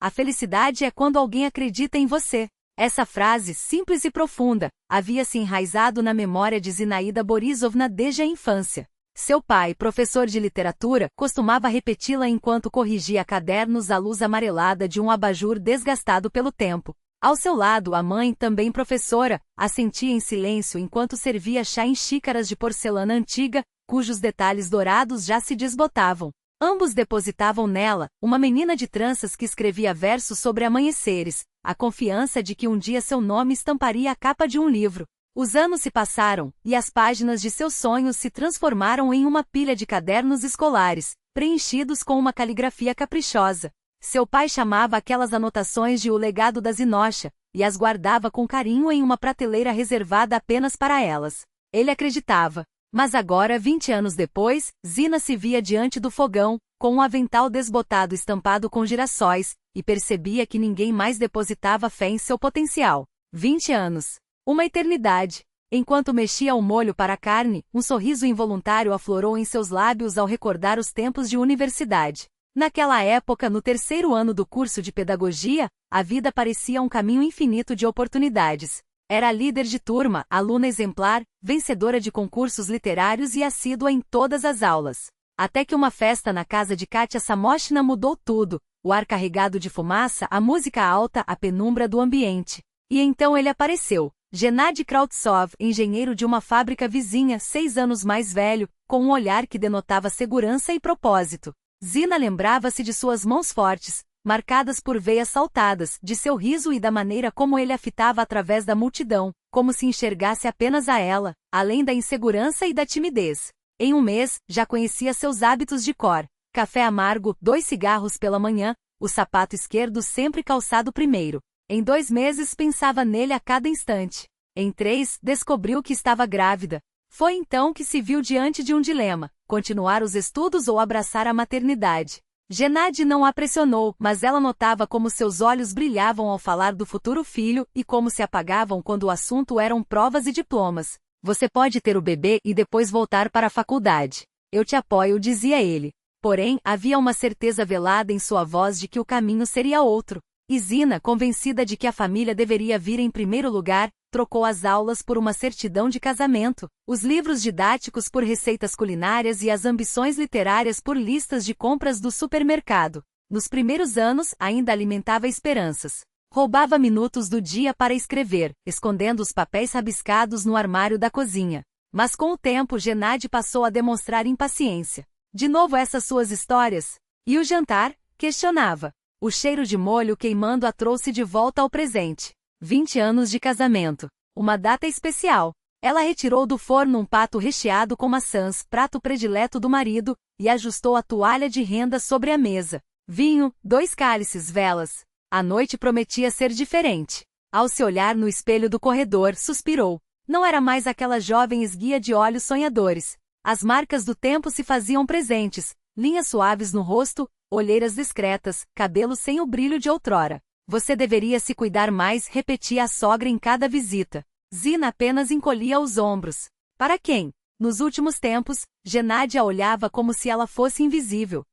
A felicidade é quando alguém acredita em você. Essa frase, simples e profunda, havia se enraizado na memória de Zinaida Borisovna desde a infância. Seu pai, professor de literatura, costumava repeti-la enquanto corrigia cadernos à luz amarelada de um abajur desgastado pelo tempo. Ao seu lado, a mãe, também professora, assentia em silêncio enquanto servia chá em xícaras de porcelana antiga, cujos detalhes dourados já se desbotavam. Ambos depositavam nela, uma menina de tranças que escrevia versos sobre amanheceres, a confiança de que um dia seu nome estamparia a capa de um livro. Os anos se passaram, e as páginas de seus sonhos se transformaram em uma pilha de cadernos escolares, preenchidos com uma caligrafia caprichosa. Seu pai chamava aquelas anotações de o legado da Zinosha, e as guardava com carinho em uma prateleira reservada apenas para elas. Ele acreditava. Mas agora, 20 anos depois, Zina se via diante do fogão, com um avental desbotado estampado com girassóis, e percebia que ninguém mais depositava fé em seu potencial. 20 anos. Uma eternidade. Enquanto mexia o molho para a carne, um sorriso involuntário aflorou em seus lábios ao recordar os tempos de universidade. Naquela época, no terceiro ano do curso de pedagogia, a vida parecia um caminho infinito de oportunidades. Era líder de turma, aluna exemplar, vencedora de concursos literários e assídua em todas as aulas. Até que uma festa na casa de Katia Samoshina mudou tudo, o ar carregado de fumaça, a música alta, a penumbra do ambiente. E então ele apareceu, Gennady Krautsov, engenheiro de uma fábrica vizinha, 6 anos mais velho, com um olhar que denotava segurança e propósito. Zina lembrava-se de suas mãos fortes, marcadas por veias saltadas, de seu riso e da maneira como ele a fitava através da multidão, como se enxergasse apenas a ela, além da insegurança e da timidez. Em um mês, já conhecia seus hábitos de cor: café amargo, 2 cigarros pela manhã, o sapato esquerdo sempre calçado primeiro. Em 2 meses pensava nele a cada instante. Em 3, descobriu que estava grávida. Foi então que se viu diante de um dilema: continuar os estudos ou abraçar a maternidade. Gennady não a pressionou, mas ela notava como seus olhos brilhavam ao falar do futuro filho e como se apagavam quando o assunto eram provas e diplomas. Você pode ter o bebê e depois voltar para a faculdade. Eu te apoio, dizia ele. Porém, havia uma certeza velada em sua voz de que o caminho seria outro. E Zina, convencida de que a família deveria vir em primeiro lugar, trocou as aulas por uma certidão de casamento, os livros didáticos por receitas culinárias e as ambições literárias por listas de compras do supermercado. Nos primeiros anos, ainda alimentava esperanças. Roubava minutos do dia para escrever, escondendo os papéis rabiscados no armário da cozinha. Mas com o tempo, Gennady passou a demonstrar impaciência. De novo essas suas histórias? E o jantar? Questionava. O cheiro de molho queimando a trouxe de volta ao presente. 20 anos de casamento. Uma data especial. Ela retirou do forno um pato recheado com maçãs, prato predileto do marido, e ajustou a toalha de renda sobre a mesa. Vinho, 2 cálices, velas. A noite prometia ser diferente. Ao se olhar no espelho do corredor, suspirou. Não era mais aquela jovem esguia de olhos sonhadores. As marcas do tempo se faziam presentes, linhas suaves no rosto, olheiras discretas, cabelo sem o brilho de outrora. Você deveria se cuidar mais, repetia a sogra em cada visita. Zina apenas encolhia os ombros. Para quem? Nos últimos tempos, Gennady a olhava como se ela fosse invisível.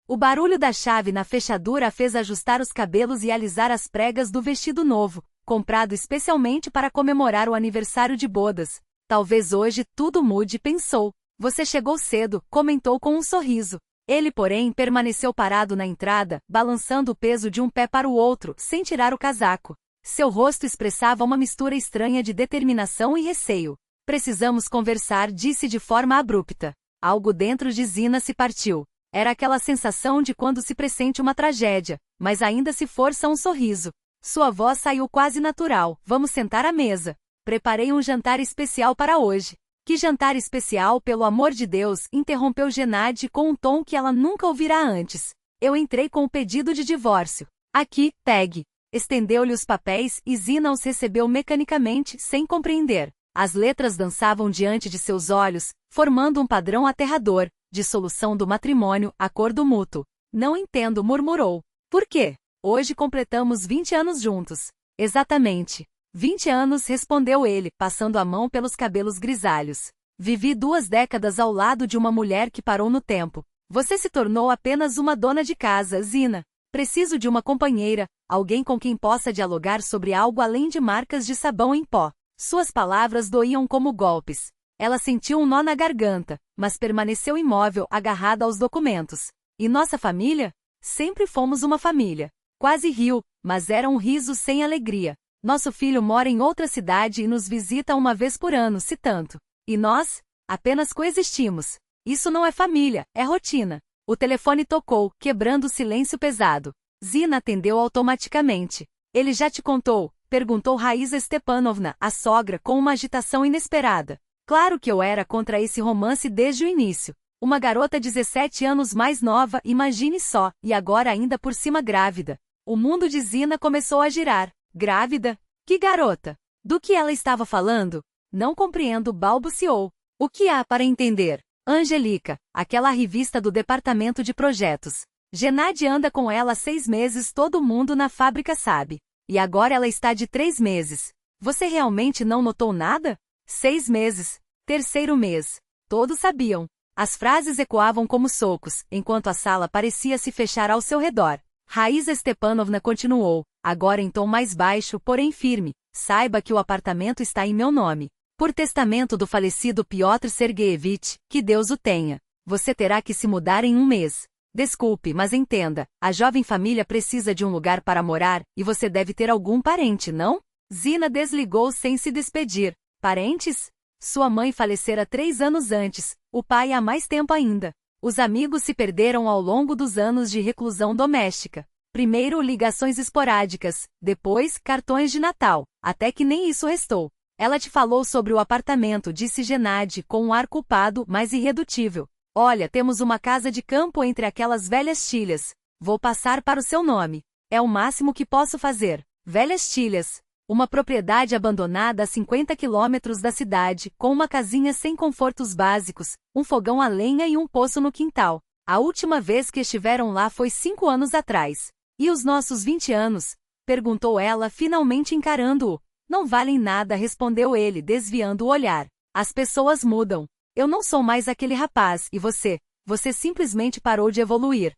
O barulho da chave na fechadura a fez ajustar os cabelos e alisar as pregas do vestido novo, comprado especialmente para comemorar o aniversário de bodas. Talvez hoje tudo mude, pensou. Você chegou cedo, comentou com um sorriso. Ele, porém, permaneceu parado na entrada, balançando o peso de um pé para o outro, sem tirar o casaco. Seu rosto expressava uma mistura estranha de determinação e receio. Precisamos conversar, disse de forma abrupta. Algo dentro de Zina se partiu. Era aquela sensação de quando se pressente uma tragédia, mas ainda se força um sorriso. Sua voz saiu quase natural. Vamos sentar à mesa. Preparei um jantar especial para hoje. Que jantar especial, pelo amor de Deus, interrompeu Gennady com um tom que ela nunca ouvira antes. Eu entrei com o pedido de divórcio. Aqui, pegue. Estendeu-lhe os papéis e Zina os recebeu mecanicamente, sem compreender. As letras dançavam diante de seus olhos, formando um padrão aterrador: dissolução do matrimônio, acordo mútuo. Não entendo, murmurou. Por quê? Hoje completamos 20 anos juntos. Exatamente. 20 anos, respondeu ele, passando a mão pelos cabelos grisalhos. Vivi 2 décadas ao lado de uma mulher que parou no tempo. Você se tornou apenas uma dona de casa, Zina. Preciso de uma companheira, alguém com quem possa dialogar sobre algo além de marcas de sabão em pó. Suas palavras doíam como golpes. Ela sentiu um nó na garganta, mas permaneceu imóvel, agarrada aos documentos. E nossa família? Sempre fomos uma família. Quase riu, mas era um riso sem alegria. Nosso filho mora em outra cidade e nos visita uma vez por ano, se tanto. E nós? Apenas coexistimos. Isso não é família, é rotina. O telefone tocou, quebrando o silêncio pesado. Zina atendeu automaticamente. Ele já te contou? Perguntou Raíza Stepanovna, a sogra, com uma agitação inesperada. Claro que eu era contra esse romance desde o início. Uma garota 17 anos mais nova, imagine só, e agora ainda por cima grávida. O mundo de Zina começou a girar. Grávida? Que garota? Do que ela estava falando? Não compreendo, balbuciou. O que há para entender? Angelica, aquela revista do departamento de projetos. Gennady anda com ela há 6 meses, todo mundo na fábrica sabe. E agora ela está de 3 meses. Você realmente não notou nada? 6 meses. 3º mês. Todos sabiam. As frases ecoavam como socos, enquanto a sala parecia se fechar ao seu redor. Raíza Stepanovna continuou, agora em tom mais baixo, porém firme. Saiba que o apartamento está em meu nome. Por testamento do falecido Piotr Sergeyevich, que Deus o tenha. Você terá que se mudar em 1 mês. Desculpe, mas entenda, a jovem família precisa de um lugar para morar, e você deve ter algum parente, não? Zina desligou sem se despedir. Parentes? Sua mãe falecera 3 anos antes, o pai há mais tempo ainda. Os amigos se perderam ao longo dos anos de reclusão doméstica. Primeiro ligações esporádicas, depois cartões de Natal, até que nem isso restou. Ela te falou sobre o apartamento, disse Gennady com um ar culpado, mas irredutível. Olha, temos uma casa de campo entre aquelas velhas tilhas. Vou passar para o seu nome. É o máximo que posso fazer. Velhas tilhas. Uma propriedade abandonada a 50 quilômetros da cidade, com uma casinha sem confortos básicos, um fogão a lenha e um poço no quintal. A última vez que estiveram lá foi 5 anos atrás. E os nossos 20 anos? Perguntou ela, finalmente encarando-o. Não valem nada, respondeu ele, desviando o olhar. As pessoas mudam. Eu não sou mais aquele rapaz, e você? Você simplesmente parou de evoluir.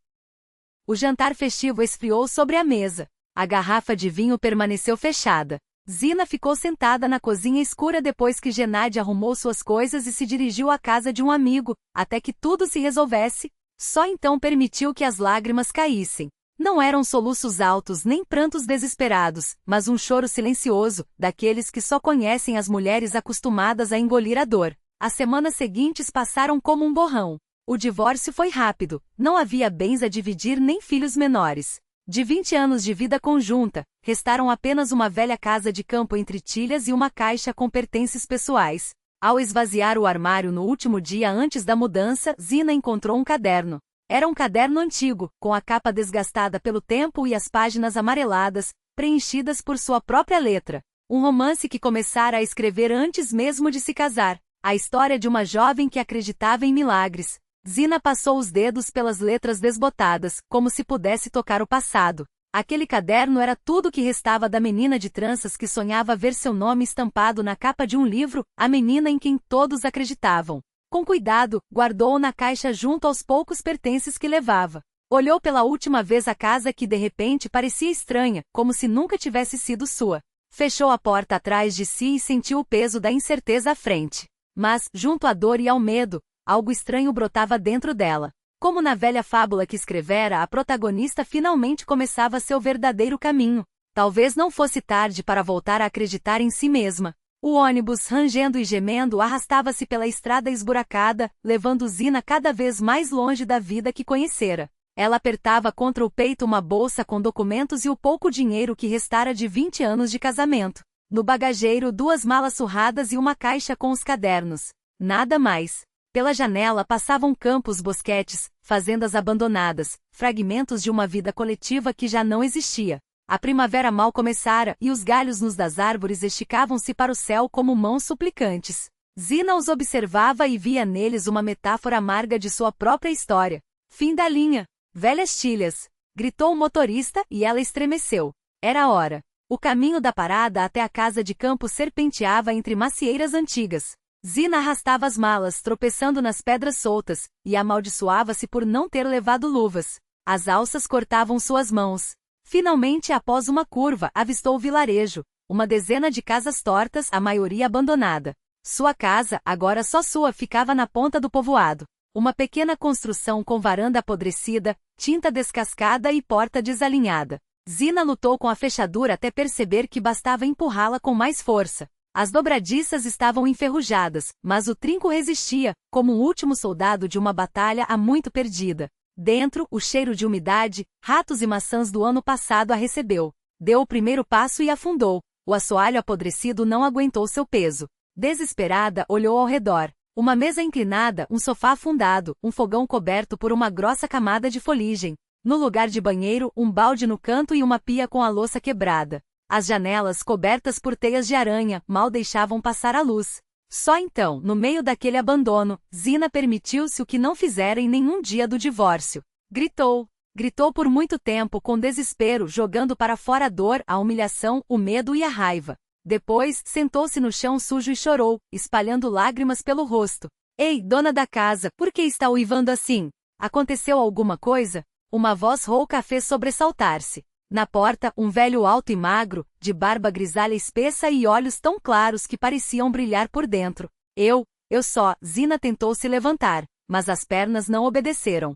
O jantar festivo esfriou sobre a mesa. A garrafa de vinho permaneceu fechada. Zina ficou sentada na cozinha escura depois que Gennady arrumou suas coisas e se dirigiu à casa de um amigo, até que tudo se resolvesse. Só então permitiu que as lágrimas caíssem. Não eram soluços altos nem prantos desesperados, mas um choro silencioso, daqueles que só conhecem as mulheres acostumadas a engolir a dor. As semanas seguintes passaram como um borrão. O divórcio foi rápido, não havia bens a dividir nem filhos menores. De 20 anos de vida conjunta, restaram apenas uma velha casa de campo entre tilhas e uma caixa com pertences pessoais. Ao esvaziar o armário no último dia antes da mudança, Zina encontrou um caderno. Era um caderno antigo, com a capa desgastada pelo tempo e as páginas amareladas, preenchidas por sua própria letra. Um romance que começara a escrever antes mesmo de se casar. A história de uma jovem que acreditava em milagres. Zina passou os dedos pelas letras desbotadas, como se pudesse tocar o passado. Aquele caderno era tudo o que restava da menina de tranças que sonhava ver seu nome estampado na capa de um livro, a menina em quem todos acreditavam. Com cuidado, guardou-o na caixa junto aos poucos pertences que levava. Olhou pela última vez a casa que de repente parecia estranha, como se nunca tivesse sido sua. Fechou a porta atrás de si e sentiu o peso da incerteza à frente. Mas, junto à dor e ao medo, algo estranho brotava dentro dela. Como na velha fábula que escrevera, a protagonista finalmente começava seu verdadeiro caminho. Talvez não fosse tarde para voltar a acreditar em si mesma. O ônibus, rangendo e gemendo, arrastava-se pela estrada esburacada, levando Zina cada vez mais longe da vida que conhecera. Ela apertava contra o peito uma bolsa com documentos e o pouco dinheiro que restara de 20 anos de casamento. No bagageiro, 2 malas surradas e uma caixa com os cadernos. Nada mais. Pela janela passavam campos, bosquetes, fazendas abandonadas, fragmentos de uma vida coletiva que já não existia. A primavera mal começara e os galhos nus das árvores esticavam-se para o céu como mãos suplicantes. Zina os observava e via neles uma metáfora amarga de sua própria história. Fim da linha. Velhas tilhas. Gritou o motorista e ela estremeceu. Era a hora. O caminho da parada até a casa de campo serpenteava entre macieiras antigas. Zina arrastava as malas, tropeçando nas pedras soltas, e amaldiçoava-se por não ter levado luvas. As alças cortavam suas mãos. Finalmente, após uma curva, avistou o vilarejo. Uma dezena de casas tortas, a maioria abandonada. Sua casa, agora só sua, ficava na ponta do povoado. Uma pequena construção com varanda apodrecida, tinta descascada e porta desalinhada. Zina lutou com a fechadura até perceber que bastava empurrá-la com mais força. As dobradiças estavam enferrujadas, mas o trinco resistia, como um último soldado de uma batalha há muito perdida. Dentro, o cheiro de umidade, ratos e maçãs do ano passado a recebeu. Deu o primeiro passo e afundou. O assoalho apodrecido não aguentou seu peso. Desesperada, olhou ao redor. Uma mesa inclinada, um sofá afundado, um fogão coberto por uma grossa camada de foligem. No lugar de banheiro, um balde no canto e uma pia com a louça quebrada. As janelas, cobertas por teias de aranha, mal deixavam passar a luz. Só então, no meio daquele abandono, Zina permitiu-se o que não fizera em nenhum dia do divórcio. Gritou. Gritou por muito tempo com desespero, jogando para fora a dor, a humilhação, o medo e a raiva. Depois, sentou-se no chão sujo e chorou, espalhando lágrimas pelo rosto. Ei, dona da casa, por que está uivando assim? Aconteceu alguma coisa? Uma voz rouca a fez sobressaltar-se. Na porta, um velho alto e magro, de barba grisalha espessa e olhos tão claros que pareciam brilhar por dentro. Eu só, Zina tentou se levantar, mas as pernas não obedeceram.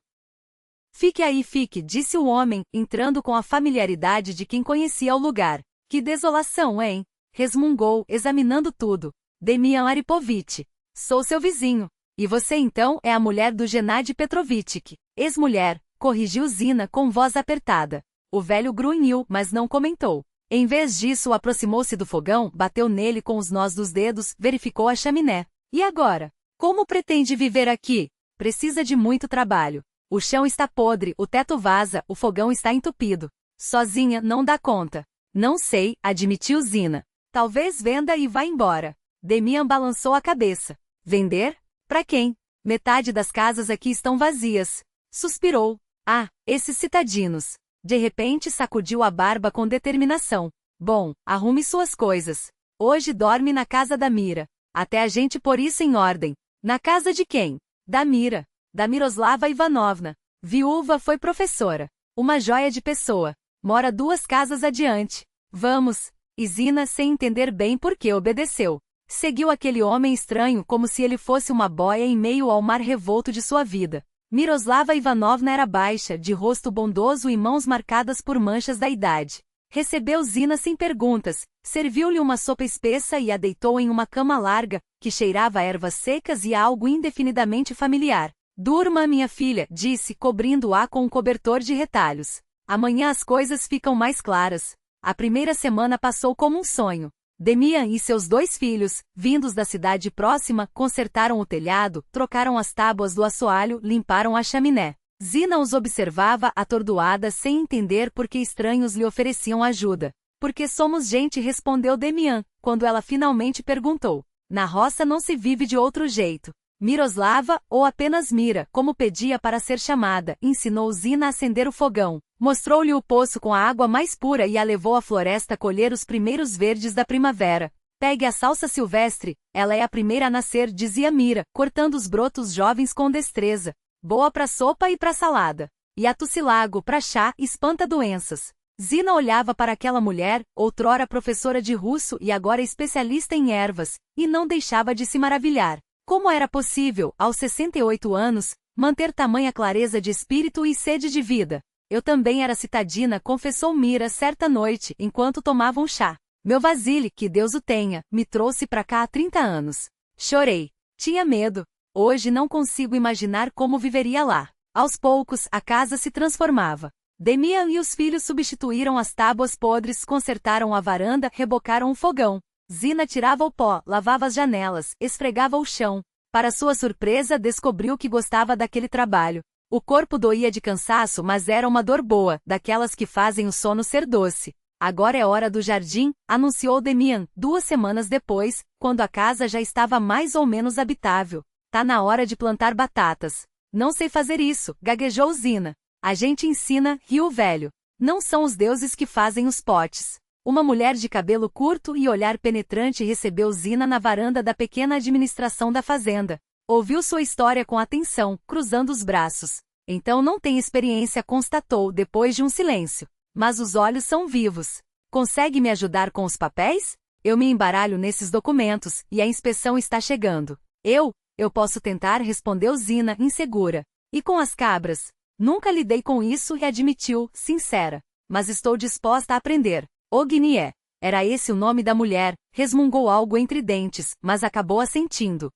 Fique aí, fique, disse o homem, entrando com a familiaridade de quem conhecia o lugar. Que desolação, hein? Resmungou, examinando tudo. Demian Aripovich. Sou seu vizinho. E você então é a mulher do Gennady Petrovitch. Ex-mulher, corrigiu Zina com voz apertada. O velho grunhiu, mas não comentou. Em vez disso, aproximou-se do fogão, bateu nele com os nós dos dedos, verificou a chaminé. E agora? Como pretende viver aqui? Precisa de muito trabalho. O chão está podre, o teto vaza, o fogão está entupido. Sozinha não dá conta. Não sei, admitiu Zina. Talvez venda e vá embora. Demian balançou a cabeça. Vender? Para quem? Metade das casas aqui estão vazias. Suspirou. Ah, esses citadinos. De repente sacudiu a barba com determinação. Bom, arrume suas coisas. Hoje dorme na casa da Mira. Até a gente pôr isso em ordem. Na casa de quem? Da Mira. Da Miroslava Ivanovna. Viúva, foi professora. Uma joia de pessoa. Mora 2 casas adiante. Vamos. E Zina, sem entender bem por que, obedeceu. Seguiu aquele homem estranho como se ele fosse uma boia em meio ao mar revolto de sua vida. Miroslava Ivanovna era baixa, de rosto bondoso e mãos marcadas por manchas da idade. Recebeu Zina sem perguntas, serviu-lhe uma sopa espessa e a deitou em uma cama larga, que cheirava a ervas secas e a algo indefinidamente familiar. Durma, minha filha, disse, cobrindo-a com um cobertor de retalhos. Amanhã as coisas ficam mais claras. A primeira semana passou como um sonho. Demian e seus 2 filhos, vindos da cidade próxima, consertaram o telhado, trocaram as tábuas do assoalho, limparam a chaminé. Zina os observava, atordoada, sem entender por que estranhos lhe ofereciam ajuda. Porque somos gente, respondeu Demian, quando ela finalmente perguntou. Na roça não se vive de outro jeito. Miroslava, ou apenas Mira, como pedia para ser chamada, ensinou Zina a acender o fogão. Mostrou-lhe o poço com a água mais pura e a levou à floresta colher os primeiros verdes da primavera. Pegue a salsa silvestre, ela é a primeira a nascer, dizia Mira, cortando os brotos jovens com destreza. Boa para sopa e para salada. E a tussilago, para chá, espanta doenças. Zina olhava para aquela mulher, outrora professora de russo e agora especialista em ervas, e não deixava de se maravilhar. Como era possível, aos 68 anos, manter tamanha clareza de espírito e sede de vida? Eu também era citadina, confessou Mira certa noite, enquanto tomavam chá. Meu Vasily, que Deus o tenha, me trouxe para cá há 30 anos. Chorei. Tinha medo. Hoje não consigo imaginar como viveria lá. Aos poucos, a casa se transformava. Demian e os filhos substituíram as tábuas podres, consertaram a varanda, rebocaram o fogão. Zina tirava o pó, lavava as janelas, esfregava o chão. Para sua surpresa, descobriu que gostava daquele trabalho. O corpo doía de cansaço, mas era uma dor boa, daquelas que fazem o sono ser doce. Agora é hora do jardim, anunciou Demian, 2 semanas depois, quando a casa já estava mais ou menos habitável. Tá na hora de plantar batatas. Não sei fazer isso, gaguejou Zina. A gente ensina, riu o velho. Não são os deuses que fazem os potes. Uma mulher de cabelo curto e olhar penetrante recebeu Zina na varanda da pequena administração da fazenda. Ouviu sua história com atenção, cruzando os braços. Então não tem experiência, constatou depois de um silêncio. Mas os olhos são vivos. Consegue me ajudar com os papéis? Eu me embaralho nesses documentos, e a inspeção está chegando. Eu posso tentar, respondeu Zina, insegura. E com as cabras? Nunca lidei com isso e admitiu, sincera. Mas estou disposta a aprender. Ognié. Era esse o nome da mulher, resmungou algo entre dentes, mas acabou assentindo.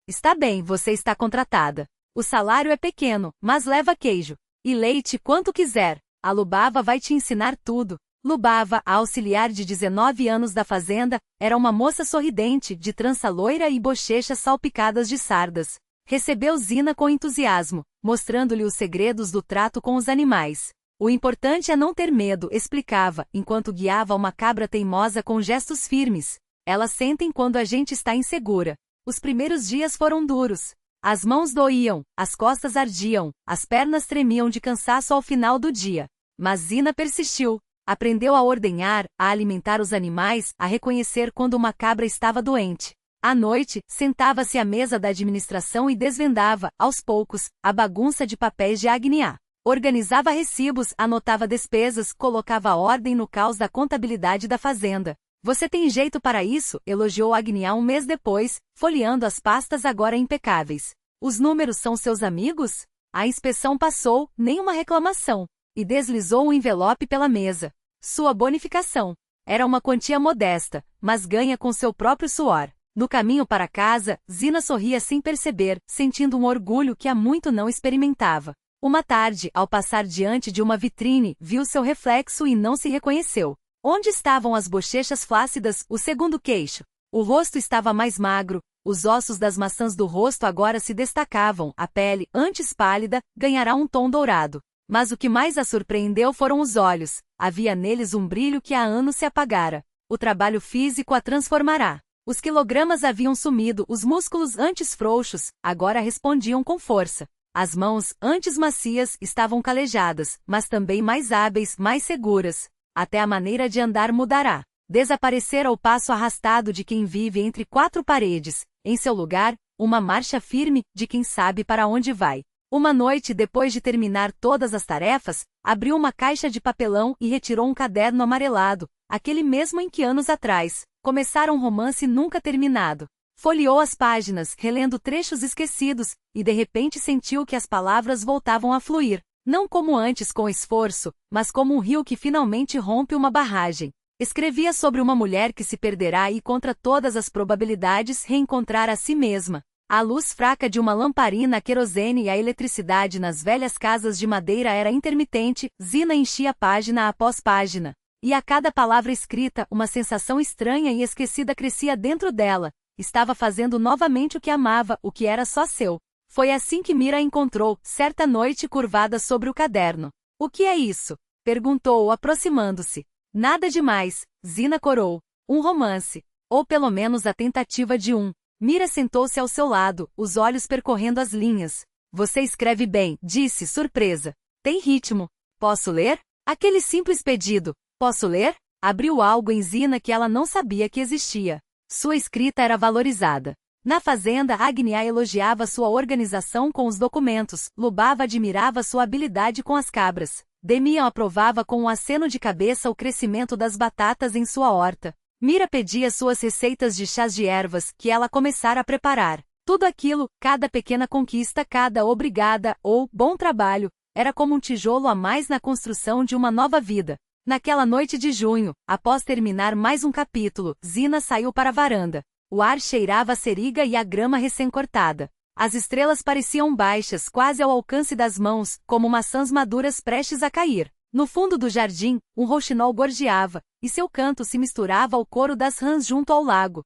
Está bem, você está contratada. O salário é pequeno, mas leva queijo. E leite quanto quiser. A Lubava vai te ensinar tudo. Lubava, a auxiliar de 19 anos da fazenda, era uma moça sorridente, de trança loira e bochechas salpicadas de sardas. Recebeu Zina com entusiasmo, mostrando-lhe os segredos do trato com os animais. O importante é não ter medo, explicava, enquanto guiava uma cabra teimosa com gestos firmes. Elas sentem quando a gente está insegura. Os primeiros dias foram duros. As mãos doíam, as costas ardiam, as pernas tremiam de cansaço ao final do dia. Mas Zina persistiu. Aprendeu a ordenhar, a alimentar os animais, a reconhecer quando uma cabra estava doente. À noite, sentava-se à mesa da administração e desvendava, aos poucos, a bagunça de papéis de Agniá. Organizava recibos, anotava despesas, colocava ordem no caos da contabilidade da fazenda. Você tem jeito para isso, elogiou Agniá um mês depois, folheando as pastas agora impecáveis. Os números são seus amigos? A inspeção passou, nenhuma reclamação. E deslizou um envelope pela mesa. Sua bonificação. Era uma quantia modesta, mas ganha com seu próprio suor. No caminho para casa, Zina sorria sem perceber, sentindo um orgulho que há muito não experimentava. Uma tarde, ao passar diante de uma vitrine, viu seu reflexo e não se reconheceu. Onde estavam as bochechas flácidas, o segundo queixo? O rosto estava mais magro, os ossos das maçãs do rosto agora se destacavam, a pele, antes pálida, ganhará um tom dourado. Mas o que mais a surpreendeu foram os olhos. Havia neles um brilho que há anos se apagara. O trabalho físico a transformará. Os quilogramas haviam sumido, os músculos antes frouxos, agora respondiam com força. As mãos, antes macias, estavam calejadas, mas também mais hábeis, mais seguras. Até a maneira de andar mudará. Desaparecera o passo arrastado de quem vive entre quatro paredes. Em seu lugar, uma marcha firme, de quem sabe para onde vai. Uma noite, depois de terminar todas as tarefas, abriu uma caixa de papelão e retirou um caderno amarelado, aquele mesmo em que anos atrás, começara um romance nunca terminado. Folheou as páginas, relendo trechos esquecidos, e de repente sentiu que as palavras voltavam a fluir, não como antes com esforço, mas como um rio que finalmente rompe uma barragem. Escrevia sobre uma mulher que se perderá e, contra todas as probabilidades, reencontrar a si mesma. A luz fraca de uma lamparina a querosene e a eletricidade nas velhas casas de madeira era intermitente. Zina enchia página após página. E a cada palavra escrita, uma sensação estranha e esquecida crescia dentro dela. Estava fazendo novamente o que amava, o que era só seu. Foi assim que Mira a encontrou, certa noite curvada sobre o caderno. O que é isso? Perguntou, aproximando-se. Nada demais, Zina corou. Um romance. Ou pelo menos a tentativa de um. Mira sentou-se ao seu lado, os olhos percorrendo as linhas. Você escreve bem, disse, surpresa. Tem ritmo. Posso ler? Aquele simples pedido. Posso ler? Abriu algo em Zina que ela não sabia que existia. Sua escrita era valorizada. Na fazenda, Agniá elogiava sua organização com os documentos, Lubava admirava sua habilidade com as cabras. Demian aprovava com um aceno de cabeça o crescimento das batatas em sua horta. Mira pedia suas receitas de chás de ervas, que ela começara a preparar. Tudo aquilo, cada pequena conquista, cada obrigada, ou bom trabalho, era como um tijolo a mais na construção de uma nova vida. Naquela noite de junho, após terminar mais um capítulo, Zina saiu para a varanda. O ar cheirava a seriga e a grama recém-cortada. As estrelas pareciam baixas, quase ao alcance das mãos, como maçãs maduras prestes a cair. No fundo do jardim, um rouxinol gorjeava, e seu canto se misturava ao coro das rãs junto ao lago.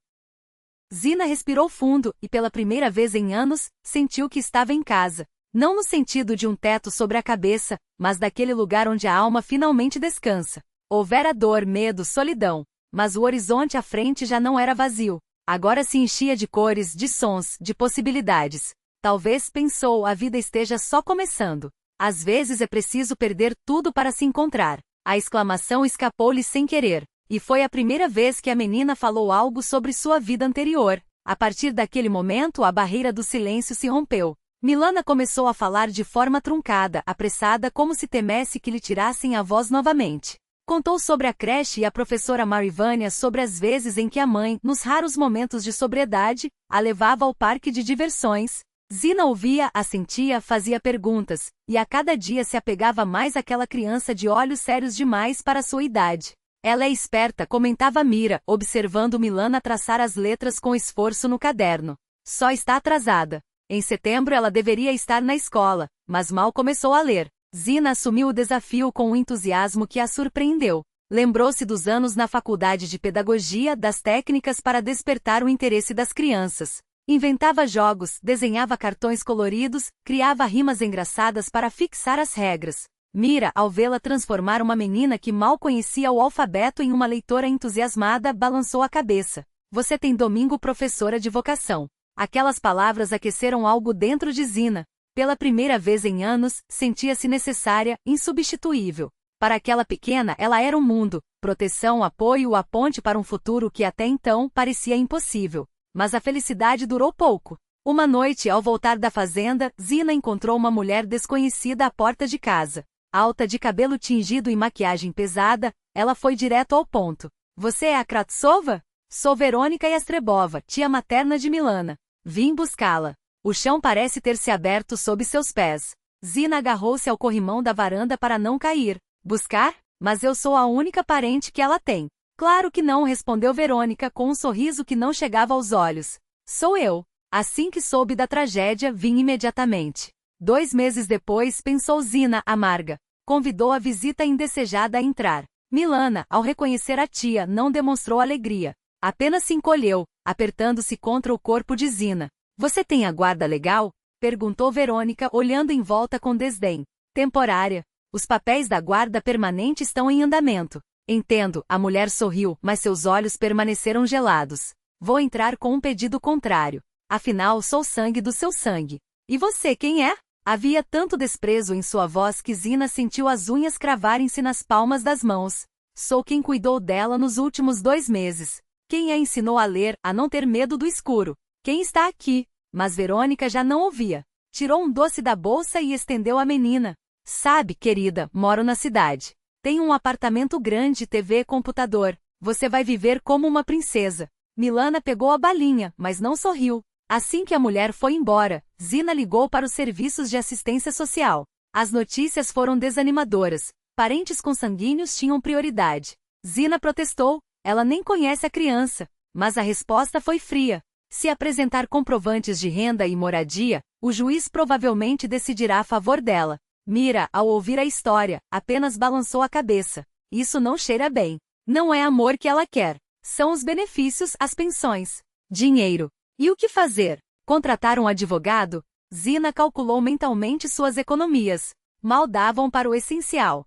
Zina respirou fundo, e pela primeira vez em anos, sentiu que estava em casa. Não no sentido de um teto sobre a cabeça, mas daquele lugar onde a alma finalmente descansa. Houvera dor, medo, solidão. Mas o horizonte à frente já não era vazio. Agora se enchia de cores, de sons, de possibilidades. Talvez, pensou, a vida esteja só começando. Às vezes é preciso perder tudo para se encontrar. A exclamação escapou-lhe sem querer. E foi a primeira vez que a menina falou algo sobre sua vida anterior. A partir daquele momento, a barreira do silêncio se rompeu. Milana começou a falar de forma truncada, apressada, como se temesse que lhe tirassem a voz novamente. Contou sobre a creche e a professora Marivânia, sobre as vezes em que a mãe, nos raros momentos de sobriedade, a levava ao parque de diversões. Zina ouvia, assentia, fazia perguntas, e a cada dia se apegava mais àquela criança de olhos sérios demais para sua idade. Ela é esperta, comentava Mira, observando Milana traçar as letras com esforço no caderno. Só está atrasada. Em setembro ela deveria estar na escola, mas mal começou a ler. Zina assumiu o desafio com um entusiasmo que a surpreendeu. Lembrou-se dos anos na faculdade de pedagogia, das técnicas para despertar o interesse das crianças. Inventava jogos, desenhava cartões coloridos, criava rimas engraçadas para fixar as regras. Mira, ao vê-la transformar uma menina que mal conhecia o alfabeto em uma leitora entusiasmada, balançou a cabeça. Você tem domingo, professora de vocação. Aquelas palavras aqueceram algo dentro de Zina. Pela primeira vez em anos, sentia-se necessária, insubstituível. Para aquela pequena, ela era um mundo, proteção, apoio, a ponte para um futuro que até então parecia impossível. Mas a felicidade durou pouco. Uma noite, ao voltar da fazenda, Zina encontrou uma mulher desconhecida à porta de casa. Alta, de cabelo tingido e maquiagem pesada, ela foi direto ao ponto. Você é a Kratsova? Sou Verônica Yastrebova, tia materna de Milana. Vim buscá-la. O chão parece ter se aberto sob seus pés. Zina agarrou-se ao corrimão da varanda para não cair. Buscar? Mas eu sou a única parente que ela tem. Claro que não, respondeu Verônica com um sorriso que não chegava aos olhos. Sou eu. Assim que soube da tragédia, vim imediatamente. 2 meses depois, pensou Zina, amarga. Convidou a visita indesejada a entrar. Milana, ao reconhecer a tia, não demonstrou alegria. Apenas se encolheu, apertando-se contra o corpo de Zina. Você tem a guarda legal? Perguntou Verônica, olhando em volta com desdém. Temporária. Os papéis da guarda permanente estão em andamento. Entendo, a mulher sorriu, mas seus olhos permaneceram gelados. Vou entrar com um pedido contrário. Afinal, sou sangue do seu sangue. E você, quem é? Havia tanto desprezo em sua voz que Zina sentiu as unhas cravarem-se nas palmas das mãos. Sou quem cuidou dela nos últimos 2 meses. Quem a ensinou a ler, a não ter medo do escuro. Quem está aqui? Mas Verônica já não ouvia. Tirou um doce da bolsa e estendeu à menina. Sabe, querida, moro na cidade. Tenho um apartamento grande, TV e computador. Você vai viver como uma princesa. Milana pegou a balinha, mas não sorriu. Assim que a mulher foi embora, Zina ligou para os serviços de assistência social. As notícias foram desanimadoras. Parentes consanguíneos tinham prioridade. Zina protestou. Ela nem conhece a criança. Mas a resposta foi fria. Se apresentar comprovantes de renda e moradia, o juiz provavelmente decidirá a favor dela. Mira, ao ouvir a história, apenas balançou a cabeça. Isso não cheira bem. Não é amor que ela quer. São os benefícios, as pensões. Dinheiro. E o que fazer? Contratar um advogado? Zina calculou mentalmente suas economias. Mal davam para o essencial.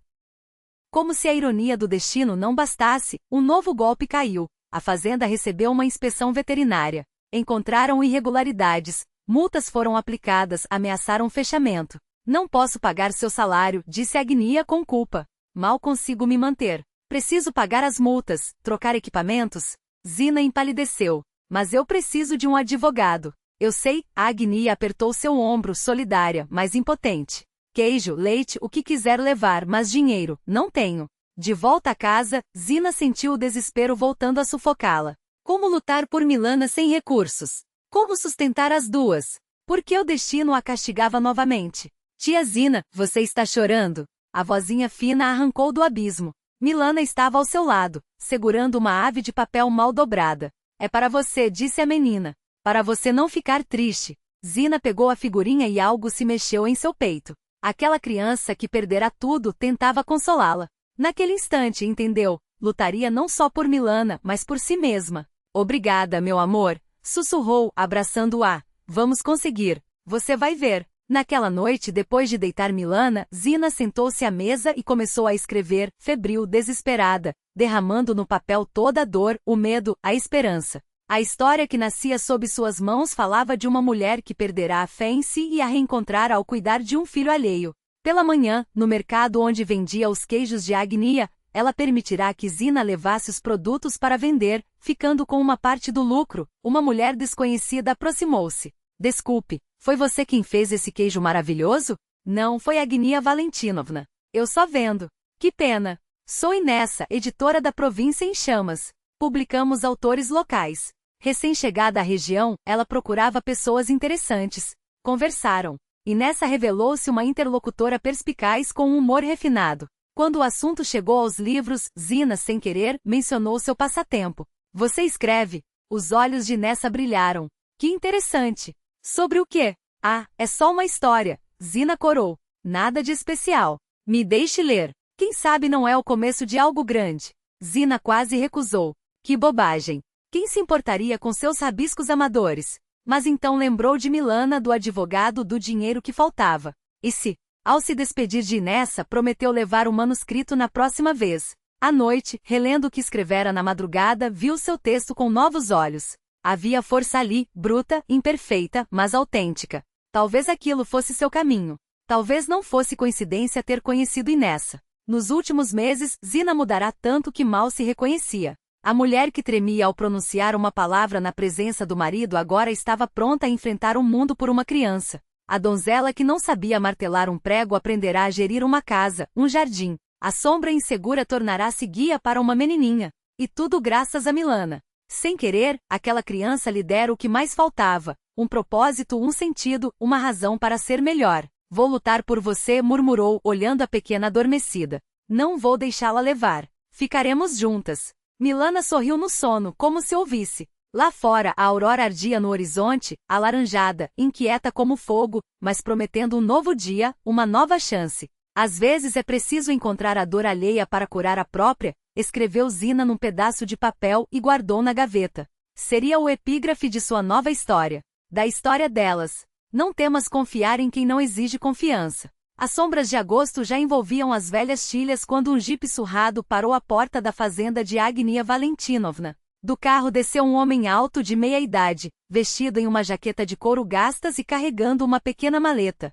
Como se a ironia do destino não bastasse, um novo golpe caiu. A fazenda recebeu uma inspeção veterinária. Encontraram irregularidades. Multas foram aplicadas, ameaçaram fechamento. Não posso pagar seu salário, disse Agnia com culpa. Mal consigo me manter. Preciso pagar as multas, trocar equipamentos? Zina empalideceu. Mas eu preciso de um advogado. Eu sei, Agnia apertou seu ombro, solidária, mas impotente. Queijo, leite, o que quiser levar, mas dinheiro, não tenho. De volta a casa, Zina sentiu o desespero voltando a sufocá-la. Como lutar por Milana sem recursos? Como sustentar as duas? Por que o destino a castigava novamente? Tia Zina, você está chorando? A vozinha fina arrancou do abismo. Milana estava ao seu lado, segurando uma ave de papel mal dobrada. É para você, disse a menina. Para você não ficar triste. Zina pegou a figurinha e algo se mexeu em seu peito. Aquela criança que perdera tudo tentava consolá-la. Naquele instante, entendeu? Lutaria não só por Milana, mas por si mesma. Obrigada, meu amor, sussurrou, abraçando-a. Vamos conseguir. Você vai ver. Naquela noite, depois de deitar Milana, Zina sentou-se à mesa e começou a escrever, febril, desesperada, derramando no papel toda a dor, o medo, a esperança. A história que nascia sob suas mãos falava de uma mulher que perderá a fé em si e a reencontrar ao cuidar de um filho alheio. Pela manhã, no mercado onde vendia os queijos de Agnia, ela permitirá que Zina levasse os produtos para vender, ficando com uma parte do lucro. Uma mulher desconhecida aproximou-se. Desculpe, foi você quem fez esse queijo maravilhoso? Não, foi Agnia Valentinovna. Eu só vendo. Que pena. Sou Inessa, editora da Província em Chamas. Publicamos autores locais. Recém-chegada à região, ela procurava pessoas interessantes. Conversaram. Inessa revelou-se uma interlocutora perspicaz com um humor refinado. Quando o assunto chegou aos livros, Zina, sem querer, mencionou seu passatempo. Você escreve? Os olhos de Inessa brilharam. Que interessante. Sobre o quê? Ah, é só uma história. Zina corou. Nada de especial. Me deixe ler. Quem sabe não é o começo de algo grande. Zina quase recusou. Que bobagem. Quem se importaria com seus rabiscos amadores? Mas então lembrou de Milana, do advogado, do dinheiro que faltava. E se, ao se despedir de Inessa, prometeu levar o manuscrito na próxima vez. À noite, relendo o que escrevera na madrugada, viu seu texto com novos olhos. Havia força ali, bruta, imperfeita, mas autêntica. Talvez aquilo fosse seu caminho. Talvez não fosse coincidência ter conhecido Inessa. Nos últimos meses, Zina mudará tanto que mal se reconhecia. A mulher que tremia ao pronunciar uma palavra na presença do marido agora estava pronta a enfrentar o mundo por uma criança. A donzela que não sabia martelar um prego aprenderá a gerir uma casa, um jardim. A sombra insegura tornará-se guia para uma menininha. E tudo graças a Milana. Sem querer, aquela criança lhe dera o que mais faltava, um propósito, um sentido, uma razão para ser melhor. Vou lutar por você, murmurou, olhando a pequena adormecida. Não vou deixá-la levar. Ficaremos juntas. Milana sorriu no sono, como se ouvisse. Lá fora, a aurora ardia no horizonte, alaranjada, inquieta como fogo, mas prometendo um novo dia, uma nova chance. Às vezes é preciso encontrar a dor alheia para curar a própria, escreveu Zina num pedaço de papel e guardou na gaveta. Seria o epígrafe de sua nova história. Da história delas. Não temas confiar em quem não exige confiança. As sombras de agosto já envolviam as velhas tilhas quando um jipe surrado parou à porta da fazenda de Agnia Valentinovna. Do carro desceu um homem alto de meia-idade, vestido em uma jaqueta de couro gastas e carregando uma pequena maleta.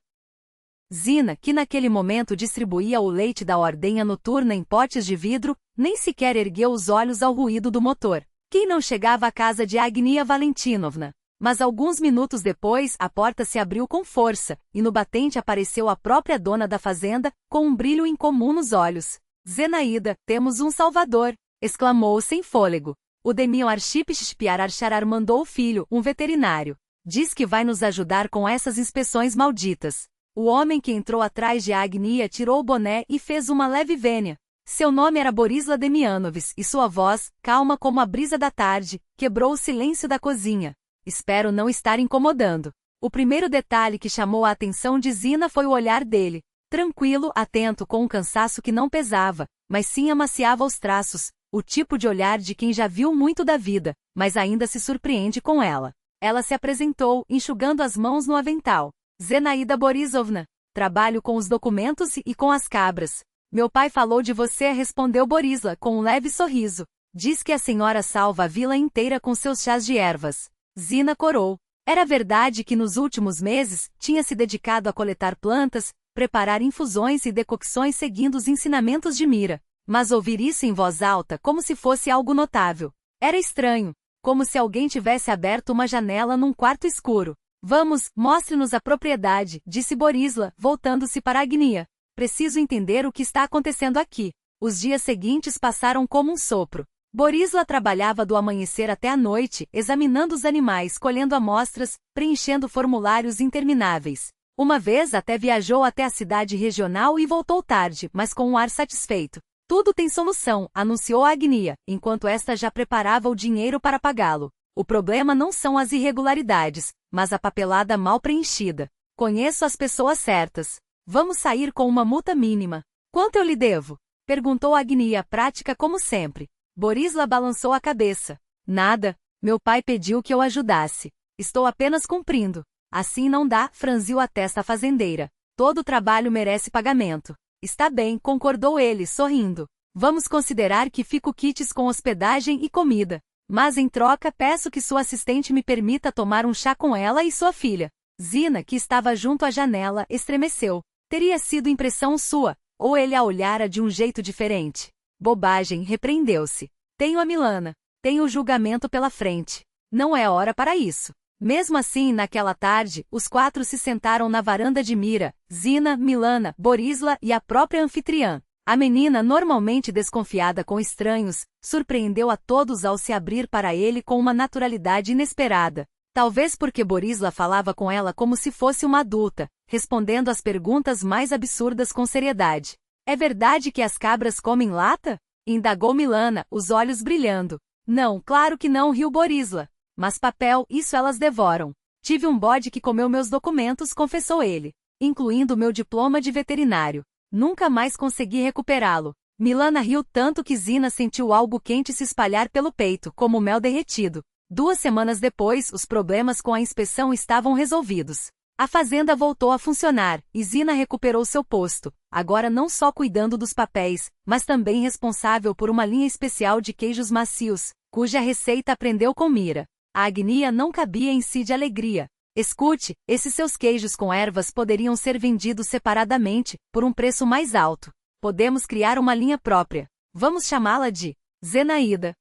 Zina, que naquele momento distribuía o leite da ordenha noturna em potes de vidro, nem sequer ergueu os olhos ao ruído do motor. Quem não chegava à casa de Agnia Valentinovna? Mas alguns minutos depois, a porta se abriu com força, e no batente apareceu a própria dona da fazenda, com um brilho incomum nos olhos. Zenaída, temos um salvador! Exclamou sem fôlego. O Demion Archipchipiar Archarar mandou o filho, um veterinário. Diz que vai nos ajudar com essas inspeções malditas. O homem que entrou atrás de Agnia tirou o boné e fez uma leve vênia. Seu nome era Borisla Demianovs e sua voz, calma como a brisa da tarde, quebrou o silêncio da cozinha. Espero não estar incomodando. O primeiro detalhe que chamou a atenção de Zina foi o olhar dele. Tranquilo, atento, com um cansaço que não pesava, mas sim amaciava os traços, o tipo de olhar de quem já viu muito da vida, mas ainda se surpreende com ela. Ela se apresentou, enxugando as mãos no avental. Zenaída Borisovna. Trabalho com os documentos e com as cabras. Meu pai falou de você, respondeu Borisla, com um leve sorriso. Diz que a senhora salva a vila inteira com seus chás de ervas. Zina corou. Era verdade que nos últimos meses, tinha se dedicado a coletar plantas, preparar infusões e decocções seguindo os ensinamentos de Mira. Mas ouvir isso em voz alta como se fosse algo notável. Era estranho. Como se alguém tivesse aberto uma janela num quarto escuro. Vamos, mostre-nos a propriedade, disse Borisla, voltando-se para Agnia. Preciso entender o que está acontecendo aqui. Os dias seguintes passaram como um sopro. Borisla trabalhava do amanhecer até a noite, examinando os animais, colhendo amostras, preenchendo formulários intermináveis. Uma vez até viajou até a cidade regional e voltou tarde, mas com um ar satisfeito. Tudo tem solução, anunciou Agnia, enquanto esta já preparava o dinheiro para pagá-lo. O problema não são as irregularidades, mas a papelada mal preenchida. Conheço as pessoas certas. Vamos sair com uma multa mínima. Quanto eu lhe devo? Perguntou Agnia, prática como sempre. Borisla balançou a cabeça. Nada. Meu pai pediu que eu ajudasse. Estou apenas cumprindo. Assim não dá, franziu a testa a fazendeira. Todo trabalho merece pagamento. Está bem, concordou ele, sorrindo. Vamos considerar que fico quites com hospedagem e comida. Mas em troca peço que sua assistente me permita tomar um chá com ela e sua filha. Zina, que estava junto à janela, estremeceu. Teria sido impressão sua, ou ele a olhara de um jeito diferente. Bobagem, repreendeu-se. Tenho a Milana. Tenho o julgamento pela frente. Não é hora para isso. Mesmo assim, naquela tarde, os 4 se sentaram na varanda de Mira, Zina, Milana, Borisla e a própria anfitriã. A menina, normalmente desconfiada com estranhos, surpreendeu a todos ao se abrir para ele com uma naturalidade inesperada. Talvez porque Borisla falava com ela como se fosse uma adulta, respondendo às perguntas mais absurdas com seriedade. É verdade que as cabras comem lata? Indagou Milana, os olhos brilhando. Não, claro que não, riu Borisla. Mas papel, isso elas devoram. Tive um bode que comeu meus documentos, confessou ele, incluindo meu diploma de veterinário. Nunca mais consegui recuperá-lo. Milana riu tanto que Zina sentiu algo quente se espalhar pelo peito, como mel derretido. 2 semanas depois, os problemas com a inspeção estavam resolvidos. A fazenda voltou a funcionar, e Zina recuperou seu posto, agora não só cuidando dos papéis, mas também responsável por uma linha especial de queijos macios, cuja receita aprendeu com Mira. A Agnia não cabia em si de alegria. Escute, esses seus queijos com ervas poderiam ser vendidos separadamente, por um preço mais alto. Podemos criar uma linha própria. Vamos chamá-la de Zenaída.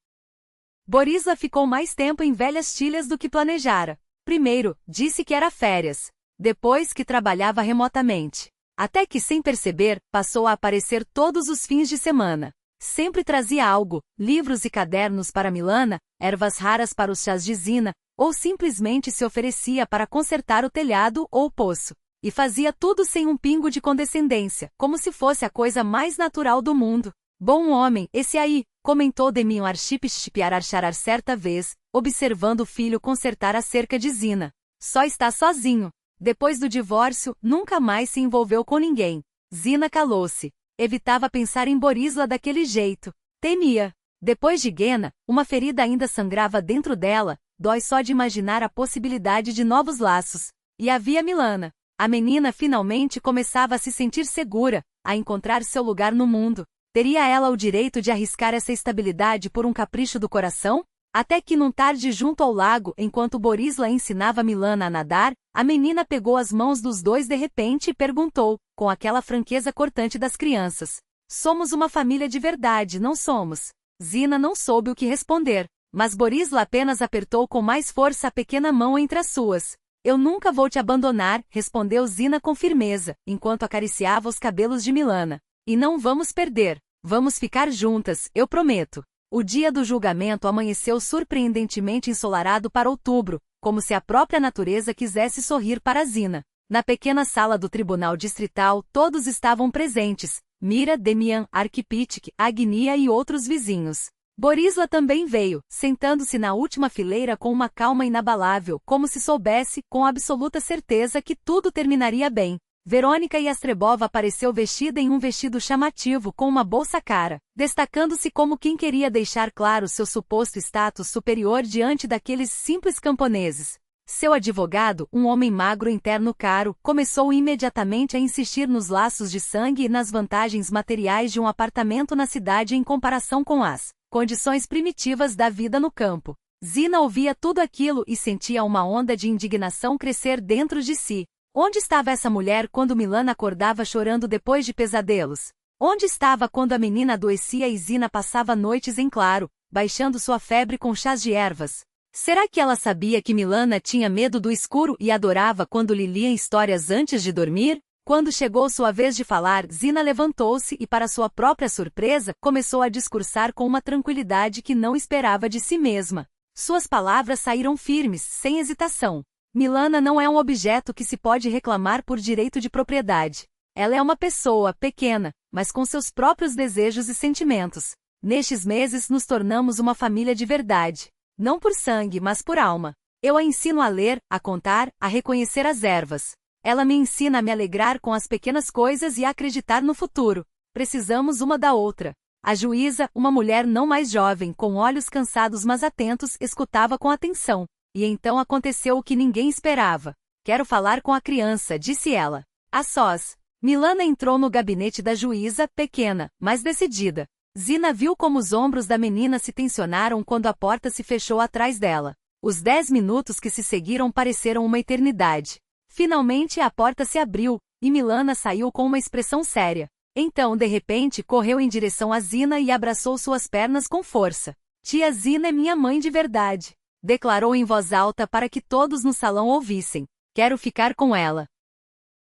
Borisla ficou mais tempo em Velhas Tilhas do que planejara. Primeiro, disse que era férias. Depois que trabalhava remotamente. Até que, sem perceber, passou a aparecer todos os fins de semana. Sempre trazia algo, livros e cadernos para Milana, ervas raras para os chás de Zina, ou simplesmente se oferecia para consertar o telhado ou o poço. E fazia tudo sem um pingo de condescendência, como se fosse a coisa mais natural do mundo. Bom homem, esse aí, comentou Demian Archipchipiararcharar certa vez, observando o filho consertar a cerca de Zina. Só está sozinho. Depois do divórcio, nunca mais se envolveu com ninguém. Zina calou-se. Evitava pensar em Borisla daquele jeito. Temia. Depois de Gena, uma ferida ainda sangrava dentro dela, dói só de imaginar a possibilidade de novos laços. E havia Milana. A menina finalmente começava a se sentir segura, a encontrar seu lugar no mundo. Teria ela o direito de arriscar essa estabilidade por um capricho do coração? Até que num tarde junto ao lago, enquanto Borisla ensinava Milana a nadar, a menina pegou as mãos dos dois de repente e perguntou, com aquela franqueza cortante das crianças. Somos uma família de verdade, não somos? Zina não soube o que responder, mas Borisla apenas apertou com mais força a pequena mão entre as suas. Eu nunca vou te abandonar, respondeu Zina com firmeza, enquanto acariciava os cabelos de Milana. E não vamos perder. Vamos ficar juntas, eu prometo. O dia do julgamento amanheceu surpreendentemente ensolarado para outubro, como se a própria natureza quisesse sorrir para Zina. Na pequena sala do tribunal distrital, todos estavam presentes. Mira, Demian, Arquipitic, Agnia e outros vizinhos. Borisla também veio, sentando-se na última fileira com uma calma inabalável, como se soubesse, com absoluta certeza, que tudo terminaria bem. Verônica Yastrebova apareceu vestida em um vestido chamativo com uma bolsa cara, destacando-se como quem queria deixar claro seu suposto status superior diante daqueles simples camponeses. Seu advogado, um homem magro em terno caro, começou imediatamente a insistir nos laços de sangue e nas vantagens materiais de um apartamento na cidade em comparação com as condições primitivas da vida no campo. Zina ouvia tudo aquilo e sentia uma onda de indignação crescer dentro de si. Onde estava essa mulher quando Milana acordava chorando depois de pesadelos? Onde estava quando a menina adoecia e Zina passava noites em claro, baixando sua febre com chás de ervas? Será que ela sabia que Milana tinha medo do escuro e adorava quando lhe lia histórias antes de dormir? Quando chegou sua vez de falar, Zina levantou-se e, para sua própria surpresa, começou a discursar com uma tranquilidade que não esperava de si mesma. Suas palavras saíram firmes, sem hesitação. Milana não é um objeto que se pode reclamar por direito de propriedade. Ela é uma pessoa pequena, mas com seus próprios desejos e sentimentos. Nestes meses nos tornamos uma família de verdade. Não por sangue, mas por alma. Eu a ensino a ler, a contar, a reconhecer as ervas. Ela me ensina a me alegrar com as pequenas coisas e a acreditar no futuro. Precisamos uma da outra. A juíza, uma mulher não mais jovem, com olhos cansados mas atentos, escutava com atenção. E então aconteceu o que ninguém esperava. Quero falar com a criança, disse ela. A sós. Milana entrou no gabinete da juíza, pequena, mas decidida. Zina viu como os ombros da menina se tensionaram quando a porta se fechou atrás dela. Os 10 minutos que se seguiram pareceram uma eternidade. Finalmente a porta se abriu, e Milana saiu com uma expressão séria. Então, de repente, correu em direção a Zina e abraçou suas pernas com força. Tia Zina é minha mãe de verdade. declarou em voz alta para que todos no salão ouvissem. Quero ficar com ela.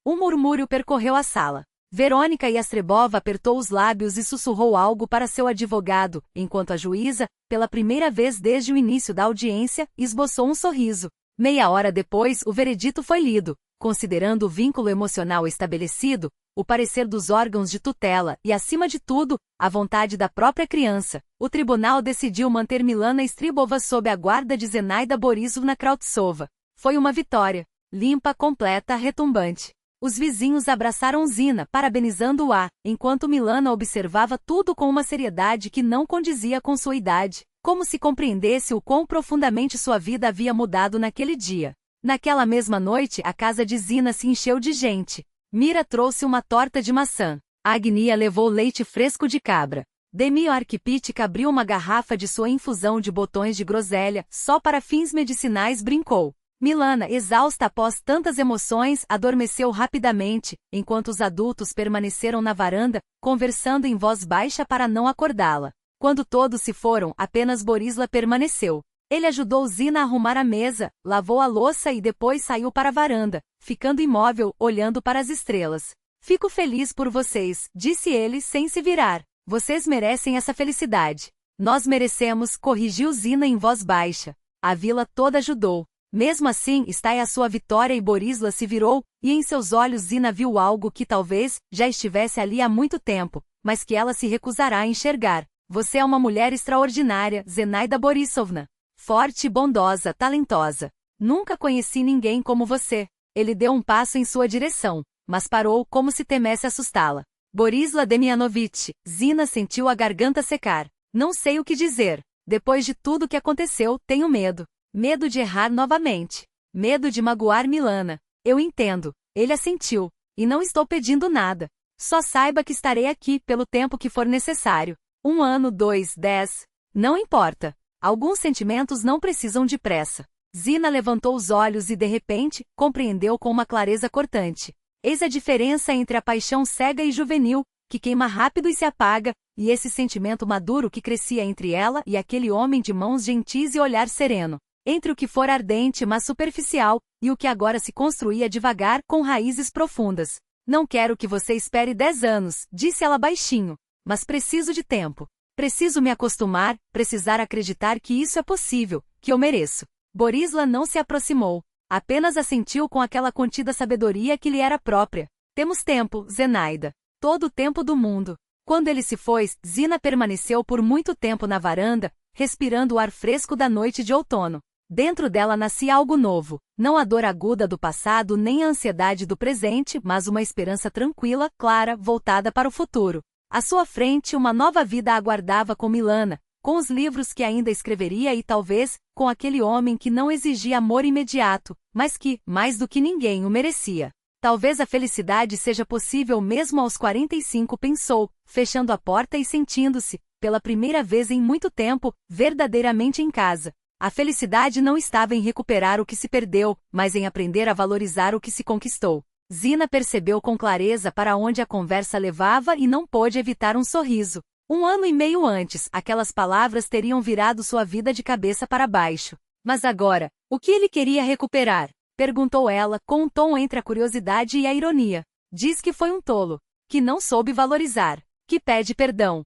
Um murmúrio percorreu a sala. Verônica Yastrebova apertou os lábios e sussurrou algo para seu advogado, enquanto a juíza, pela primeira vez desde o início da audiência, esboçou um sorriso. Meia hora depois, o veredito foi lido. Considerando o vínculo emocional estabelecido, o parecer dos órgãos de tutela e, acima de tudo, a vontade da própria criança, o tribunal decidiu manter Milana Yastrebova sob a guarda de Zenaida Borisovna Krautsova. Foi uma vitória. Limpa, completa, retumbante. Os vizinhos abraçaram Zina, parabenizando-a, enquanto Milana observava tudo com uma seriedade que não condizia com sua idade, como se compreendesse o quão profundamente sua vida havia mudado naquele dia. Naquela mesma noite, a casa de Zina se encheu de gente. Mira trouxe uma torta de maçã. Agnia levou leite fresco de cabra. Demio Arquipítica abriu uma garrafa de sua infusão de botões de groselha, só para fins medicinais brincou. Milana, exausta após tantas emoções, adormeceu rapidamente, enquanto os adultos permaneceram na varanda, conversando em voz baixa para não acordá-la. Quando todos se foram, apenas Borisla permaneceu. Ele ajudou Zina a arrumar a mesa, lavou a louça e depois saiu para a varanda, ficando imóvel, olhando para as estrelas. Fico feliz por vocês, disse ele sem se virar. Vocês merecem essa felicidade. Nós merecemos, corrigiu Zina em voz baixa. A vila toda ajudou. Mesmo assim, está aí a sua vitória e Borisla se virou, e em seus olhos Zina viu algo que talvez já estivesse ali há muito tempo, mas que ela se recusará a enxergar. Você é uma mulher extraordinária, Zenaida Borisovna. Forte, bondosa, talentosa. Nunca conheci ninguém como você. Ele deu um passo em sua direção, mas parou como se temesse assustá-la. Borisla Demianovich, Zina sentiu a garganta secar. Não sei o que dizer. Depois de tudo o que aconteceu, tenho medo. Medo de errar novamente. Medo de magoar Milana. Eu entendo. Ele assentiu. E não estou pedindo nada. Só saiba que estarei aqui pelo tempo que for necessário. 1 ano, 2, 10. Não importa. Alguns sentimentos não precisam de pressa. Zina levantou os olhos e, de repente, compreendeu com uma clareza cortante. Eis a diferença entre a paixão cega e juvenil, que queima rápido e se apaga, e esse sentimento maduro que crescia entre ela e aquele homem de mãos gentis e olhar sereno. Entre o que for ardente mas superficial, e o que agora se construía devagar com raízes profundas. Não quero que você espere 10 anos, disse ela baixinho. Mas preciso de tempo. Preciso me acostumar, precisar acreditar que isso é possível, que eu mereço. Borisla não se aproximou. Apenas assentiu com aquela contida sabedoria que lhe era própria. Temos tempo, Zenaida. Todo o tempo do mundo. Quando ele se foi, Zina permaneceu por muito tempo na varanda, respirando o ar fresco da noite de outono. Dentro dela nascia algo novo, não a dor aguda do passado nem a ansiedade do presente, mas uma esperança tranquila, clara, voltada para o futuro. À sua frente, uma nova vida a aguardava com Milana, com os livros que ainda escreveria e talvez, com aquele homem que não exigia amor imediato, mas que, mais do que ninguém, o merecia. Talvez a felicidade seja possível mesmo aos 45, pensou, fechando a porta e sentindo-se, pela primeira vez em muito tempo, verdadeiramente em casa. A felicidade não estava em recuperar o que se perdeu, mas em aprender a valorizar o que se conquistou. Zina percebeu com clareza para onde a conversa levava e não pôde evitar um sorriso. 1 ano e meio antes, aquelas palavras teriam virado sua vida de cabeça para baixo. Mas agora, o que ele queria recuperar? Perguntou ela, com um tom entre a curiosidade e a ironia. Diz que foi um tolo, que não soube valorizar, que pede perdão.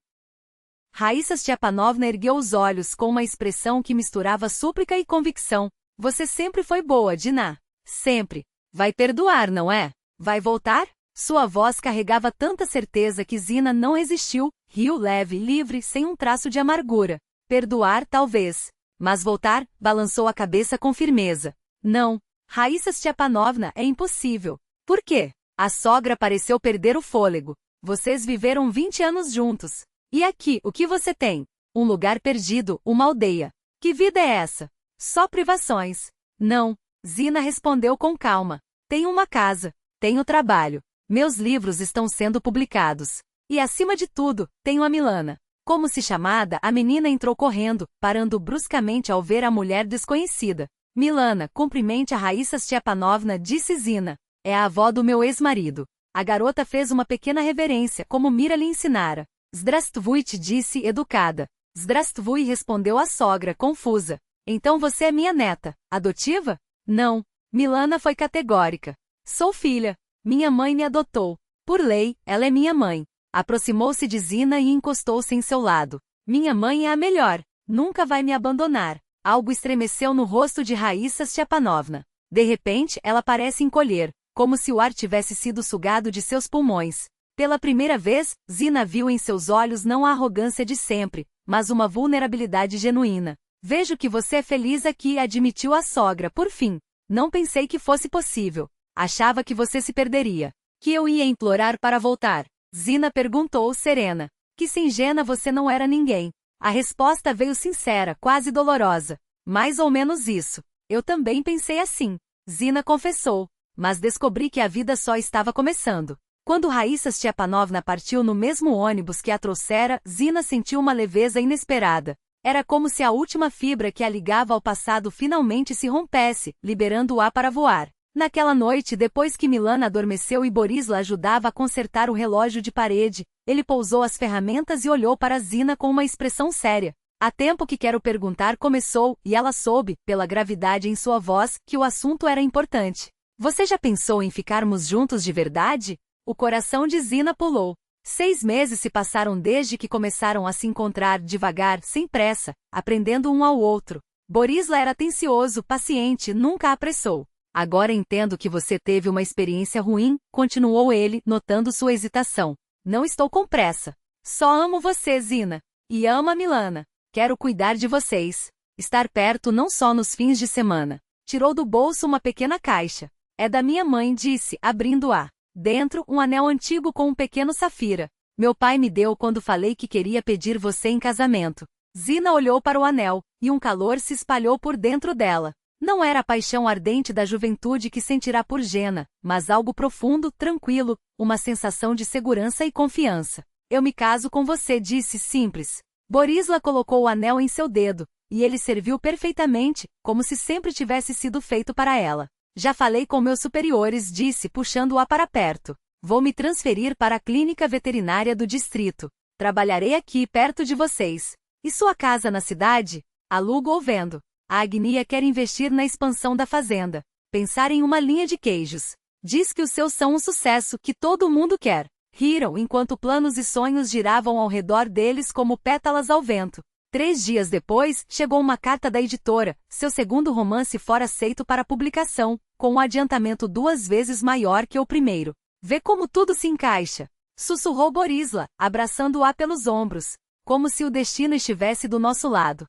Raíssa Stepanovna ergueu os olhos com uma expressão que misturava súplica e convicção. Você sempre foi boa, Dina. Sempre. Vai perdoar, não é? Vai voltar? Sua voz carregava tanta certeza que Zina não resistiu, riu leve e livre, sem um traço de amargura. Perdoar, talvez. Mas voltar, balançou a cabeça com firmeza. Não. Raíssa Stepanovna, é impossível. Por quê? A sogra pareceu perder o fôlego. Vocês viveram 20 anos juntos. E aqui, o que você tem? Um lugar perdido, uma aldeia. Que vida é essa? Só privações. Não. Zina respondeu com calma. Tenho uma casa. Tenho trabalho. Meus livros estão sendo publicados. E acima de tudo, tenho a Milana. Como se chamada, a menina entrou correndo, parando bruscamente ao ver a mulher desconhecida. Milana, cumprimente a Raíssa Stepanovna, disse Zina. É a avó do meu ex-marido. A garota fez uma pequena reverência, como Mira lhe ensinara. Zdravstvuyte, disse educada. Zdravstvui, respondeu a sogra, confusa. Então você é minha neta, adotiva? Não. Milana foi categórica. Sou filha. Minha mãe me adotou. Por lei, ela é minha mãe. Aproximou-se de Zina e encostou-se em seu lado. Minha mãe é a melhor. Nunca vai me abandonar. Algo estremeceu no rosto de Raíssa Stepanovna. De repente, ela parece encolher, como se o ar tivesse sido sugado de seus pulmões. Pela primeira vez, Zina viu em seus olhos não a arrogância de sempre, mas uma vulnerabilidade genuína. Vejo que você é feliz aqui, admitiu a sogra, por fim. Não pensei que fosse possível. Achava que você se perderia. Que eu ia implorar para voltar. Zina perguntou serena. Que singena, você não era ninguém. A resposta veio sincera, quase dolorosa. Mais ou menos isso. Eu também pensei assim. Zina confessou. Mas descobri que a vida só estava começando. Quando Raíssa Stepanovna partiu no mesmo ônibus que a trouxera, Zina sentiu uma leveza inesperada. Era como se a última fibra que a ligava ao passado finalmente se rompesse, liberando-a para voar. Naquela noite, depois que Milana adormeceu e Borisla ajudava a consertar o relógio de parede, ele pousou as ferramentas e olhou para Zina com uma expressão séria. Há tempo que quero perguntar, começou, e ela soube, pela gravidade em sua voz, que o assunto era importante. Você já pensou em ficarmos juntos de verdade? O coração de Zina pulou. 6 meses se passaram desde que começaram a se encontrar devagar, sem pressa, aprendendo um ao outro. Borisla era atencioso, paciente, nunca apressou. Agora entendo que você teve uma experiência ruim, continuou ele, notando sua hesitação. Não estou com pressa. Só amo você, Zina. E amo a Milana. Quero cuidar de vocês. Estar perto não só nos fins de semana. Tirou do bolso uma pequena caixa. É da minha mãe, disse, abrindo-a. Dentro, um anel antigo com um pequeno safira. Meu pai me deu quando falei que queria pedir você em casamento. Zina olhou para o anel, e um calor se espalhou por dentro dela. Não era a paixão ardente da juventude que sentirá por Gena, mas algo profundo, tranquilo, uma sensação de segurança e confiança. Eu me caso com você, disse simples. Borisla colocou o anel em seu dedo, e ele serviu perfeitamente, como se sempre tivesse sido feito para ela. Já falei com meus superiores, disse, puxando-a para perto. Vou me transferir para a clínica veterinária do distrito. Trabalharei aqui, perto de vocês. E sua casa na cidade? Alugo ou vendo? A Agnia quer investir na expansão da fazenda. Pensar em uma linha de queijos. Diz que os seus são um sucesso, que todo mundo quer. Riram enquanto planos e sonhos giravam ao redor deles como pétalas ao vento. 3 dias depois, chegou uma carta da editora. Seu segundo romance fora aceito para publicação, com um adiantamento 2 vezes maior que o primeiro. Vê como tudo se encaixa. Sussurrou Borisla, abraçando-a pelos ombros. Como se o destino estivesse do nosso lado.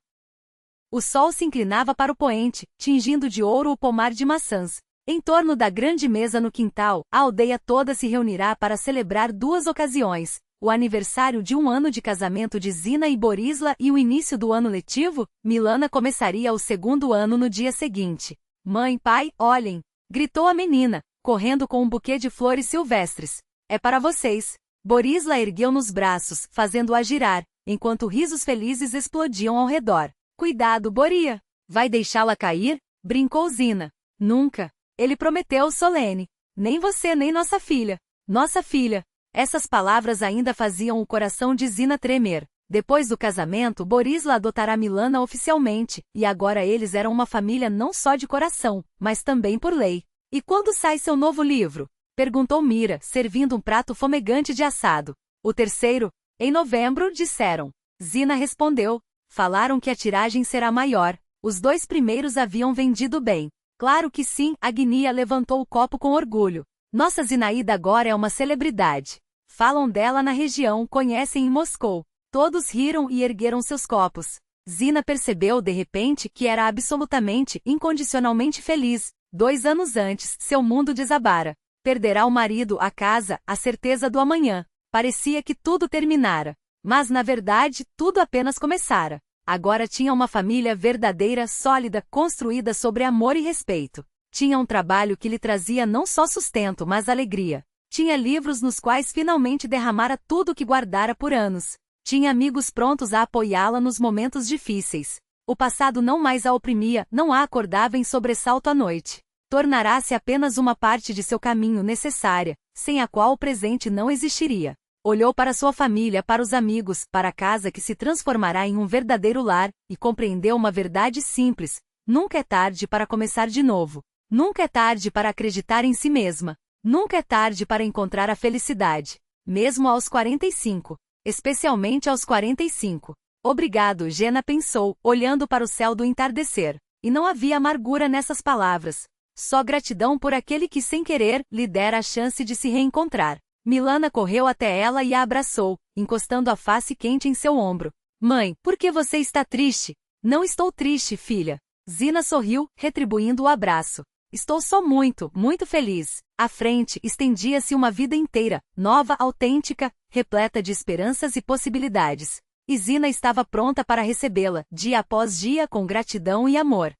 O sol se inclinava para o poente, tingindo de ouro o pomar de maçãs. Em torno da grande mesa no quintal, a aldeia toda se reunirá para celebrar 2 ocasiões. O aniversário de 1 ano de casamento de Zina e Borisla e o início do ano letivo. Milana começaria o 2º ano no dia seguinte. Mãe, pai, olhem! Gritou a menina, correndo com um buquê de flores silvestres. É para vocês. Borisla ergueu nos braços, fazendo-a girar, enquanto risos felizes explodiam ao redor. Cuidado, Boria! Vai deixá-la cair? Brincou Zina. Nunca. Ele prometeu solene. Nem você nem nossa filha. Nossa filha. Essas palavras ainda faziam o coração de Zina tremer. Depois do casamento, Borisla adotará Milana oficialmente, e agora eles eram uma família não só de coração, mas também por lei. E quando sai seu novo livro? Perguntou Mira, servindo um prato fumegante de assado. O terceiro? Em novembro, disseram. Zina respondeu. Falaram que a tiragem será maior. Os 2 primeiros haviam vendido bem. Claro que sim, Agnia levantou o copo com orgulho. Nossa Zinaída agora é uma celebridade. Falam dela na região, conhecem em Moscou. Todos riram e ergueram seus copos. Zina percebeu de repente que era absolutamente, incondicionalmente feliz. 2 anos antes, seu mundo desabara. Perderá o marido, a casa, a certeza do amanhã. Parecia que tudo terminara. Mas na verdade, tudo apenas começara. Agora tinha uma família verdadeira, sólida, construída sobre amor e respeito. Tinha um trabalho que lhe trazia não só sustento, mas alegria. Tinha livros nos quais finalmente derramara tudo o que guardara por anos. Tinha amigos prontos a apoiá-la nos momentos difíceis. O passado não mais a oprimia, não a acordava em sobressalto à noite. Tornará-se apenas uma parte de seu caminho necessária, sem a qual o presente não existiria. Olhou para sua família, para os amigos, para a casa que se transformará em um verdadeiro lar, e compreendeu uma verdade simples: nunca é tarde para começar de novo. Nunca é tarde para acreditar em si mesma. Nunca é tarde para encontrar a felicidade. Mesmo aos 45. Especialmente aos 45. Obrigado, Jenna pensou, olhando para o céu do entardecer. E não havia amargura nessas palavras. Só gratidão por aquele que, sem querer, lhe dera a chance de se reencontrar. Milana correu até ela e a abraçou, encostando a face quente em seu ombro. Mãe, por que você está triste? Não estou triste, filha. Zina sorriu, retribuindo o abraço. Estou só muito, muito feliz. À frente, estendia-se uma vida inteira, nova, autêntica, repleta de esperanças e possibilidades. E Zina estava pronta para recebê-la, dia após dia, com gratidão e amor.